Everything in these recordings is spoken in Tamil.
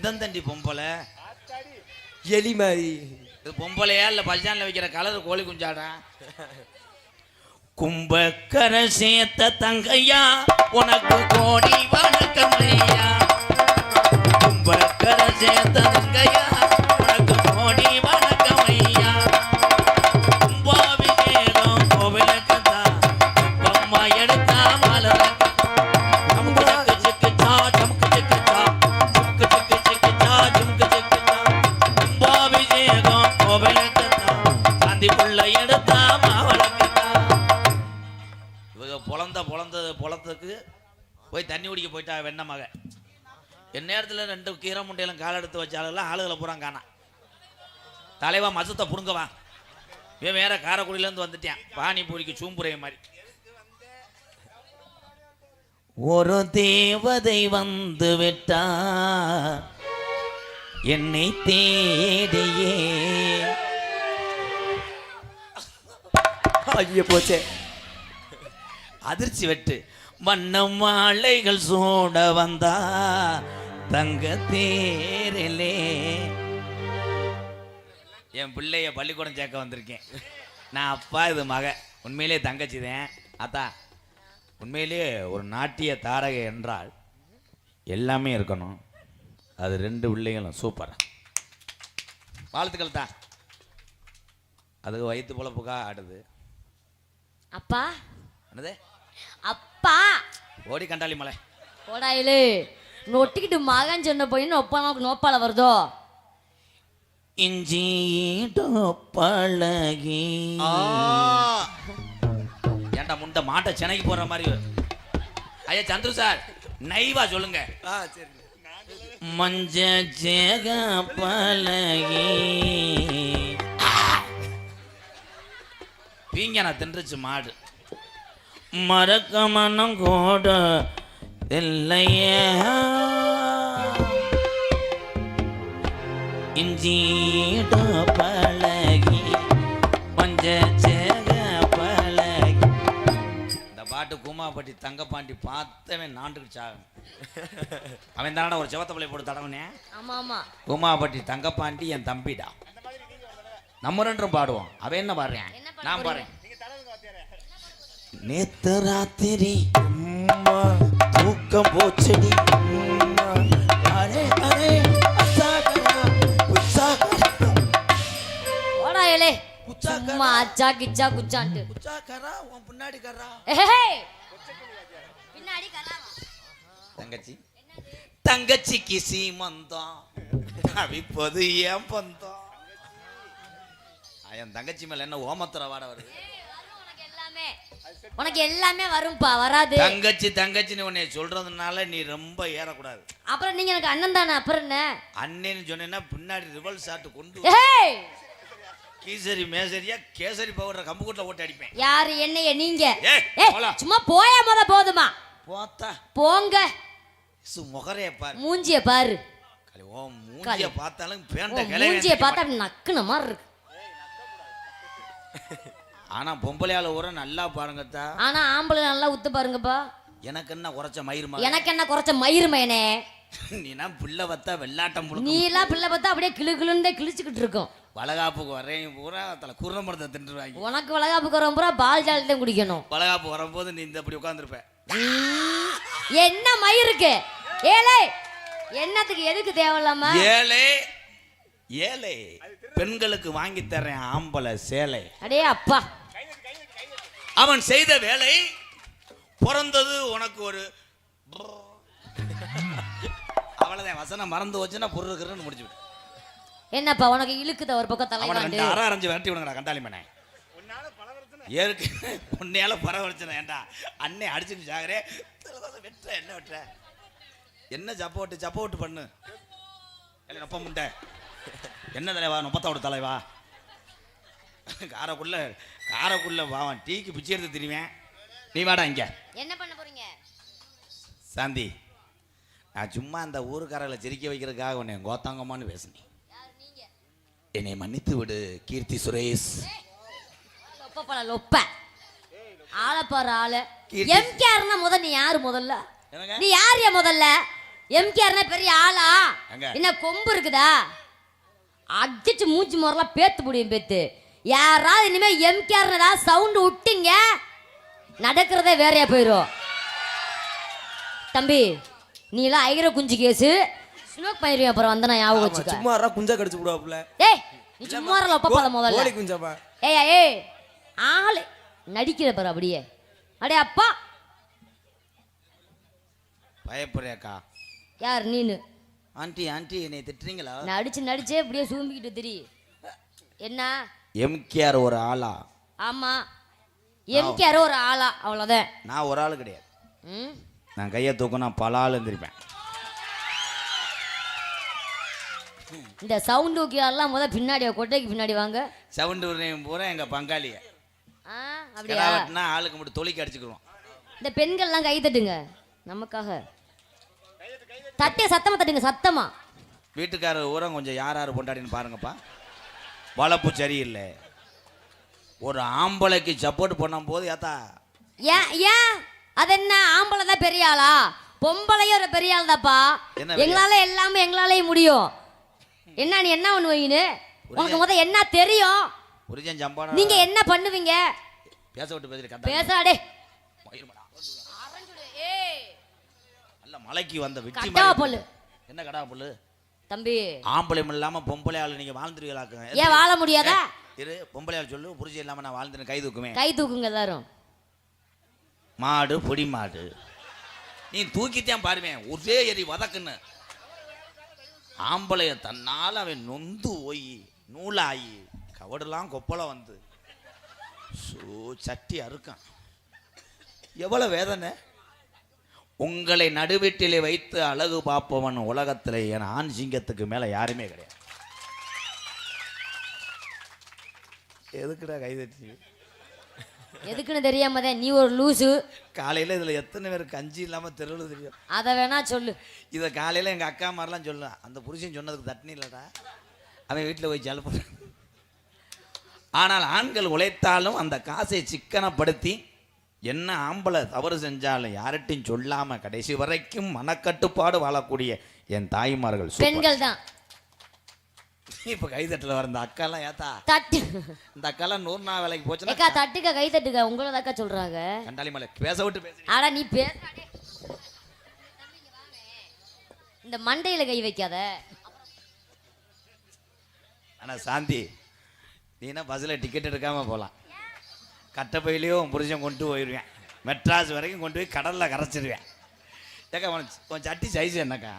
இதந்தண்டி பொம்பளை எலி மாதிரி. இது பொம்பளையா இல்ல பஜான்ல வைக்கிற கலர் கோழி குஞ்சாடா? கும்பக்கரை சேர்த்த தங்கையா உனக்கு கோடி வணக்கம் ஐயா. கும்பக்கரை சேர்த்த தங்கையா உனக்கு கோடி வணக்கம் ஐயா. கும்பாபிஷேகம் கோவிலுக்கு தான் பொம்மா எடுத்தா மலர் பொலத்துக்கு போய் தண்ணி குடிக்க போயிட்டா வெண்ண மக. என் நேரத்தில் 2 கீரை முண்டையிலும் கால் எடுத்து வச்சாலும் ஆளுகளை பூரா காணா. தலைவா மசத்தை புடுங்கவா, இவன் வேற காரைக்குடியிலேருந்து வந்துட்டேன் பானிபூரிக்கு சூம்புரைய மாதிரி. ஒரு தேவதை வந்து விட்டா என்னை தேடியே. ஐயோ போச்சே. அதிர்ச்சி வெட்டு வண்ண மாலைகள் சூட வந்தா தங்க தேரிலே. என் பிள்ளைய பள்ளிக்கூடம் சேர்க்க வந்திருக்கேன் நான். அப்பா இது மக, உண்மையிலே தங்கச்சிதேன். அத்தா உண்மையிலே ஒரு நாட்டிய தாரகை என்றால் எல்லாமே இருக்கணும். அது 2 பிள்ளைகளும் சூப்பர். வாழ்த்துக்கள் தான். அதுக்கு வயிற்று பொழப்புக்கா ஆடுது. அப்பா என்னது அப்பா ஓடி கண்டாளி மலை ஓடாயிலே நொட்டிக்கிட்டு மகன் சொன்ன போய் நோப்பால வருதோ. இஞ்சி பழகி ஏன்டா முண்டை மாட்டை சென்னைக்கு போற மாதிரி. ஐயா சந்துரு சார் நைவா சொல்லுங்க. சரி. மஞ்ச ஜேக பழகி பீங்க நான் தின்றுச்சு மாடு. மறக்க மனம் கூட இல்லையே இஞ்சீட பழகி மஞ்ச சேக பழகி. இந்த பாட்டு கூமாப்பட்டி தங்கப்பாண்டி பார்த்தவன் நாண்டுக்கு சாகும். அவன் தானடா ஒரு செவத்த பிள்ளை போட்டு தடவனே. ஆமா ஆமா கூமாப்பட்டி தங்கப்பாண்டி என் தம்பிடா. நம்ம 2 பாடுவோம். அவன் என்ன பாடுறேன் நான் பாடுறேன். நேத்து ராத்திரி தூக்கம் போச்சடி. ஓடாயிலே சும்மா அச்சா கிச்சா குச்சான்ட்டு பின்னாடி கரா பின்னாடி கராவா. தங்கச்சி தங்கச்சிக்கு சீமந்தம் இப்போது ஏன் பந்தம். என் தங்கச்சி மேல என்ன ஓமத்துற வாட வருது. உனக்கு எல்லாமே வரும்பா வராது. தங்கச்சி தங்கச்சின்னு உன்னை சொல்றதுனால நீ ரொம்ப ஏறக்கூடாது. அப்புறம் நீங்க எனக்கு அண்ணன் தானே. அப்புறம் என்ன அண்ணன்னு சொன்னேன்னா பின்னாடி ரிவல் ஷாட் கொண்டு கீசரி மேசரியா கேசரி பவுடர் கம்பு கூட்டில் ஓட்டி அடிப்பேன். யாரு என்னைய நீங்க? சும்மா போய போதுமா போத்தா போங்க. முகரைய பாரு மூஞ்சிய பாரு. மூஞ்சிய பார்த்தாலும் மூஞ்சிய பார்த்தா நக்குன மாதிரி இருக்கு. ஆனா பொம்பளையால ஊர நல்லா பாருங்கத்தா. ஆனா ஆம்பளை நல்லா உத்து பாருங்கப்பா. எனக்கு என்ன குறைச்ச மயிர்மா? எனக்கு என்ன குறைச்ச மயிர்மையனே? நீனா பிள்ளை பத்தா வெள்ளாட்டம் புழுக்க. நீ எல்லாம் பிள்ளை பத்தா அப்படியே கிளுகிளுந்தே கிழிச்சுக்கிட்டு இருக்கும். வளகாப்புக்கு வரேன் பூரா தலை குருணமரத்தை தின்றுவாங்க. உனக்கு வளகாப்புக்கு வரும் பூரா பால் ஜாலத்தை குடிக்கணும். வளகாப்பு வரும்போது நீ இந்த அப்படி உட்காந்துருப்ப. என்ன மயிருக்கு ஏலே என்னத்துக்கு எதுக்கு தேவையில்லாம? ஏலே ஏலே பெண்களுக்கு வாங்கி தரேன் ஆம்பளை சேலை. அடே அப்பா அவன் செய்த வேலை பிறந்தது உனக்கு ஒரு அவ்வளவுதான். வசனம் மறந்து வச்சுன்னா பொருளுக்குன்னு முடிச்சு விட்டு. என்னப்பா உனக்கு இழுக்குத ஒரு பக்கம் தலைவாண்டு அரை அரைஞ்சு விரட்டி விடுங்கடா கண்டாளி மேனே. ஏற்கு உன்னையால பரவரிச்சன ஏண்டா அண்ணே அடிச்சுட்டு சாகரே வெட்டுற என்ன வெட்டுற என்ன சப்போட்டு பண்ணு. இல்லை நொப்ப முண்டை என்ன தலைவா நொப்பத்தோட தலைவா. காரக்குள்ள வாவன் டீக்கு பிச்சை எடுத்து திரிவேன். நீ வாடா இங்க. என்ன பண்ண போறீங்க? சாந்தி நான் சும்மா அந்த ஊருக்காரர்களை சிரிக்க வைக்கிறதுக்காக உன்னை கோத்தாங்கம்மான்னு பேசுனேன். என்னை மன்னித்து விடு கீர்த்தி சுரேஷ். லொப்ப ஆளப்பாரு ஆளு. எம்கேஆர்னா முதல்ல நீ யாரு? முதல்ல நீ யார்? முதல்ல எம்கேஆர்னா பெரிய ஆளா எங்க? என்ன கொம்பு இருக்குதா அடிச்சு மூச்சு முறலாம் பேத்து முடியும் பேத்து யாராவது இனிமே எம்கேஆர் ஏதாவது சவுண்டு விட்டீங்க நடக்கிறதே வேறையா போயிடும் தம்பி நீ எல்லாம் ஐகிற குஞ்சு கேஸு ஸ்மோக் பண்ணிடுவேன் அப்புறம் வந்தனா ஞாபகம் ஆமா, வச்சுக்க சும்மா யாரா குஞ்சா கடிச்சு விடுவாப்புல. ஏய் நீ சும்மா ஒப்ப போத கோழி முதல்ல குஞ்சாப்பா. ஏய் ஆளு நடிக்கிற பாரு அப்படியே அடே அப்பா பயப்படுறியாக்கா? யார் நீனு ஆண்டி ஆண்டி என்னை திட்டுறீங்களா? நடிச்சே இப்படியே சூம்பிக்கிட்டு திரி என்ன எம்கேஆர் ஒரு ஆளா? ஆமா எம்கேஆர் ஒரு ஆளா அவ்வளோதான் நான் ஒரு ஆள் கிடையாது. ம் நான் கையை தூக்கினா பல ஆள் இருந்திருப்பேன். இந்த சவுண்டு எல்லாம் முத பின்னாடி கொட்டைக்கு பின்னாடி வாங்க சவுண்டு பூரா எங்கள் பங்காளியை ஆ அப்படியா கிடாவட்டினா ஆளுக்கு மட்டும் தொலைக்கு அடிச்சுக்குருவோம். இந்த பெண்கள்லாம் கை தட்டுங்க நமக்காக தட்டே சத்தமா தட்டுங்க சத்தமா வீட்டுக்காரர் ஊரம் கொஞ்சம் யார் யார் கொண்டாடின்னு பாருங்கப்பா. வளர்ப்பு சரியில்லை. ஒரு ஆம்பளைக்கு சப்போர்ட் பண்ணும் போது ஏத்தா ஏன் ஏன் அது என்ன ஆம்பளை தான் பெரிய ஆளா பொம்பளையும் ஒரு பெரிய ஆள் தாப்பா என்ன பெரிய எங்களால எல்லாமே எங்களாலே முடியும் என்ன நீ என்ன பண்ணுவீங்கன்னு உனக்கு முத என்ன தெரியும் புரிஞ்சன் சம்பானம் நீங்க என்ன பண்ணுவீங்க பேச விட்டு பேசுறேன் கண்டா பேசாடே நல்ல மலைக்கு வந்த வெற்றி கட்டாவ பொல்லு என்ன கடா பொல்லு தம்பி ஆம்பளை இல்லாம பொம்பளை ஆளு நீங்க வாழ்ந்துருவீங்களாக்குங்க. ஏன் வாழ முடியாதா இரு பொம்பளை ஆள் சொல்லு புரிஞ்சு இல்லாம நான் வாழ்ந்துன்னு கை தூக்குமே. கை தூக்குங்க எல்லாரும் மாடு பொடி மாடு நீ தூக்கித்தான் பாருவேன் ஒரே எரி வதக்குன்னு. ஆம்பளைய தன்னால அவன் நொந்து போய் நூலாகி கவடெல்லாம் கொப்பளம் வந்து சட்டி அறுக்கான். எவ்வளவு வேதனை. உங்களை நடுவீட்டிலே வைத்து அழகு பார்ப்பவன் உலகத்தில் என் ஆண் சிங்கத்துக்கு மேல யாருமே கிடையாது. எதுக்குடா கைதட்டி எதுக்குன்னு தெரியாம தான் நீ ஒரு லூசு காலையில் இதில் எத்தனை பேர் கஞ்சி இல்லாமல் தெருவில் தெரியும். அதை வேணா சொல்லு இதை காலையில் எங்கள் அக்கா மாதிரிலாம் சொல்லலாம். அந்த புருஷன் சொன்னதுக்கு தட்டினி இல்லைடா அவன் வீட்டில் போய் ஜலப்ப. ஆனால் ஆண்கள் உழைத்தாலும் அந்த காசை சிக்கனப்படுத்தி என்ன ஆம்பளை தவறு செஞ்சாலும் யார்கிட்டையும் சொல்லாமல் கடைசி வரைக்கும் மனக்கட்டுப்பாடு வாழக்கூடிய என் தாய்மார்கள் பெண்கள் தான். இப்போ கைதட்டில் வர இந்த அக்காலாம் ஏத்தா தட்டு இந்த அக்காலாம் 100 நாள் வேலைக்கு ஏக்கா போச்சுன்னா தட்டுக்க கை தட்டுக்க உங்களை தாக்கா சொல்றாங்க. கண்டாளி மலை பேச விட்டு பேசுறீங்க. ஆடா நீ பேசாடே இந்த மண்டையில கை வைக்காத. ஆனால் சாந்தி நீனா பஸ்ஸில் டிக்கெட் எடுக்காமல் போகலாம். கட்டப்பையிலையும் உன் புருஷன் கொண்டு போயிடுவேன். மெட்ராஸ் வரைக்கும் கொண்டு போய் கடலில் கரைச்சிடுவேன். ஏக்கா உன் சட்டி சைஸ் என்னக்கா?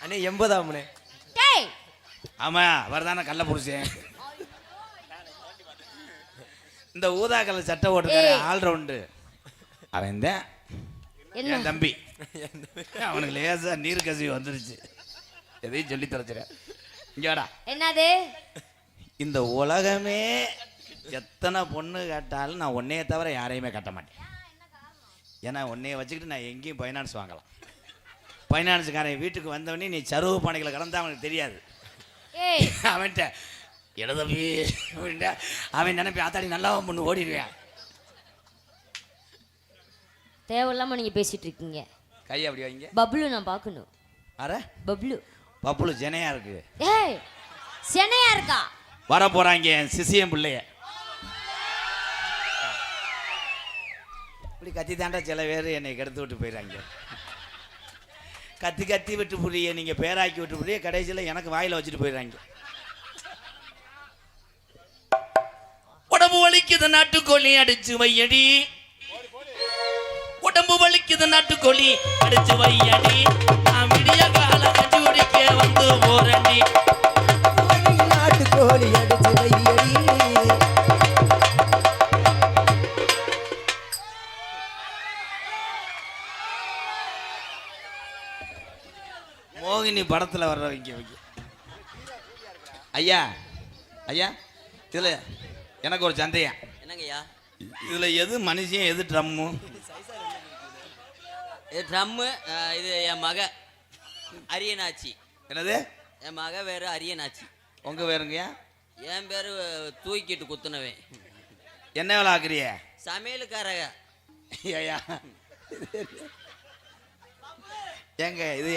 அண்ணே 80 டேய் ஆமாம் அவர் தானே கள்ள புருஷன். இந்த ஊதா கலர் சட்டை ஓட்டுற ஆல்ரவுண்டு அவன் தான் என்ன என் தம்பி. அவனுக்கு லேசாக நீர் கசிவு வந்துருச்சு. எதையும் சொல்லி தரச்சுறேன். இங்கேடா என்னது இந்த உலகமே எத்தனை பொண்ணு கேட்டாலும் நான் உன்னையே தவிர யாரையுமே கட்ட மாட்டேன். ஏன்னா உன்னைய வச்சுக்கிட்டு நான் எங்கேயும் ஃபைனான்ஸ் வாங்கலாம். ஃபைனான்ஸுக்காரன் வீட்டுக்கு வந்தவனே நீ சருவு பானைகளை கலந்தா அவனுக்கு தெரியாது. ஏய் அவன்கிட்ட எழுதவி அவன் நினைப்பி ஆத்தாடி நல்லா பொண்ணு ஓடிடுவேன். தேவையில்லாம நீங்க பேசிட்டு இருக்கீங்க. கை அப்படி வைங்க. பப்ளு நான் பார்க்கணும். அረ பப்ளு பப்புளு ஜெனையா இருக்கு. ஏய் சென்னையா இருக்கா வர போறாங்க என் சிசியம் பிள்ளைய. இப்படி கத்தி தாண்டா சில பேர் என்னை கெடுத்து விட்டு போயிடறாங்க. கத்தி கத்தி விட்டு புரிய நீங்கள் பேராக்கி விட்டு புரிய கடைசியில் எனக்கு வாயில் வச்சுட்டு போயிடுறாங்க. உடம்பு வலிக்குது நாட்டுக்கோழி அடிச்சு வையடி. உடம்பு வலிக்குது நாட்டுக்கோழி அடிச்சு வையடி. நான் விடிய கால கஞ்சி குடிக்க வந்து போறண்டி. நாட்டுக்கோழி அடிச்சு வையடி. மோகினி படத்தில் வர்றவங்க ஐயா ஐயா இதில் எனக்கு ஒரு சந்தேகம். என்னங்கய்யா? இதில் எது மனுஷன் எது ட்ரம்மு? இது ட்ரம்மு. இது என் மக அரியனாச்சி. என்னது? என் மக வேறு அரியனாச்சி. உங்கள் வேறுங்கய்யா? என் பேர் தூக்கிட்டு குத்துனவன். என்ன வேலை ஆக்குறிய? சமையலுக்காரக. ஐயா ஏங்க இது